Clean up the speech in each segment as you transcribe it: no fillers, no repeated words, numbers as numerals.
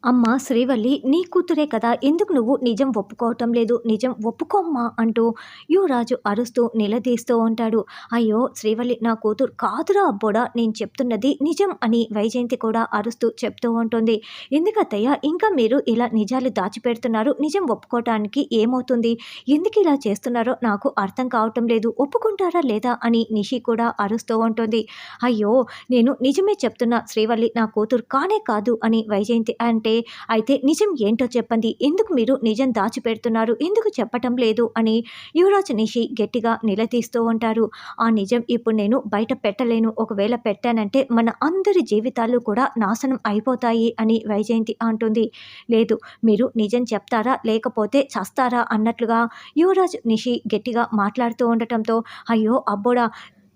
అమ్మ శ్రీవల్లి నీ కూతురే కదా! ఎందుకు నువ్వు నిజం ఒప్పుకోవటం లేదు? నిజం ఒప్పుకోమ్మా అంటూ యువరాజు అరుస్తూ నిలదీస్తూ ఉంటాడు. అయ్యో! శ్రీవల్లి నా కూతురు కాదురా అబ్బోడా! నేను చెప్తున్నది నిజం అని వైజయంతి కూడా అరుస్తూ చెప్తూ ఉంటుంది. ఎందుకత్తయ్య ఇంకా మీరు ఇలా నిజాలు దాచిపెడుతున్నారు? నిజం ఒప్పుకోవటానికి ఏమవుతుంది? ఎందుకిలా చేస్తున్నారో నాకు అర్థం కావటం లేదు. ఒప్పుకుంటారా లేదా? అని నిషి కూడా అరుస్తూ ఉంటుంది. అయ్యో! నేను నిజమే చెప్తున్నా శ్రీవల్లి నా కూతురు కానే కాదు అని వైజయంతి అంటే అయితే నిజం ఏంటో చెప్పండి. ఎందుకు మీరు నిజం దాచిపెడుతున్నారు? ఎందుకు చెప్పటం లేదు? అని యువరాజు నిషి గట్టిగా నిలదీస్తూ ఉంటారు. ఆ నిజం ఇప్పుడు నేను బయట పెట్టలేను. ఒకవేళ పెట్టానంటే మన అందరి జీవితాలు కూడా నాశనం అయిపోతాయి అని వైజయంతి అంటుంది. లేదు మీరు నిజం చెప్తారా? లేకపోతే చస్తారా? అన్నట్లుగా యువరాజు నిషి గట్టిగా మాట్లాడుతూ ఉండటంతో అయ్యో అబ్బోడా!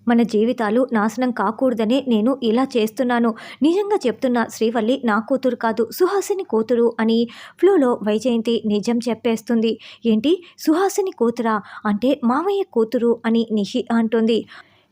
మన జీవితాలు నాశనం కాకూడదనే నేను ఇలా చేస్తున్నాను. నిజంగా చెప్తున్నా శ్రీవల్లి నా కూతురు కాదు సుహాసిని కూతురు అని ఫ్లోలో వైజయంతి నిజం చెప్పేస్తుంది. ఏంటి సుహాసిని కూతురా? అంటే మామయ్య కూతురు అని నిషి అంటుంది.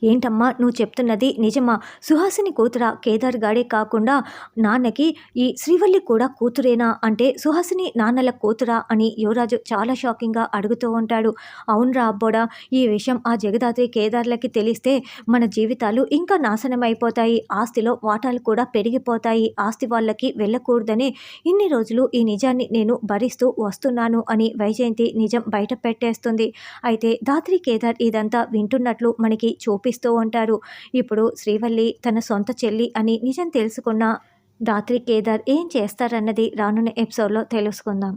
ఏంటమ్మా నువ్వు చెప్తున్నది నిజమా? సుహాసిని కూతురా? కేదార్ గాడే కాకుండా నాన్నకి ఈ శ్రీవల్లి కూడా కూతురేనా? అంటే సుహాసిని నాన్నల కూతురా? అని యువరాజు చాలా షాకింగ్గా అడుగుతూ ఉంటాడు. అవునరా అబ్బోడా! ఈ విషయం ఆ జగదాత్రి కేదార్లకి తెలిస్తే మన జీవితాలు ఇంకా నాశనం అయిపోతాయి. ఆస్తిలో వాటాలు కూడా పెరిగిపోతాయి. ఆస్తి వాళ్ళకి వెళ్ళకూడదని ఇన్ని రోజులు ఈ నిజాన్ని నేను భరిస్తూ వస్తున్నాను అని వైజయంతి నిజం బయట పెట్టేస్తుంది. అయితే దాత్రి కేదార్ ఇదంతా వింటున్నట్లు మనకి చూపిస్తూ ఉంటారు. ఇప్పుడు శ్రీవల్లి తన సొంత చెల్లి అని నిజం తెలుసుకున్న దాత్రి కేదార్ ఏం చేస్తారన్నది రానున్న ఎపిసోడ్లో తెలుసుకుందాం.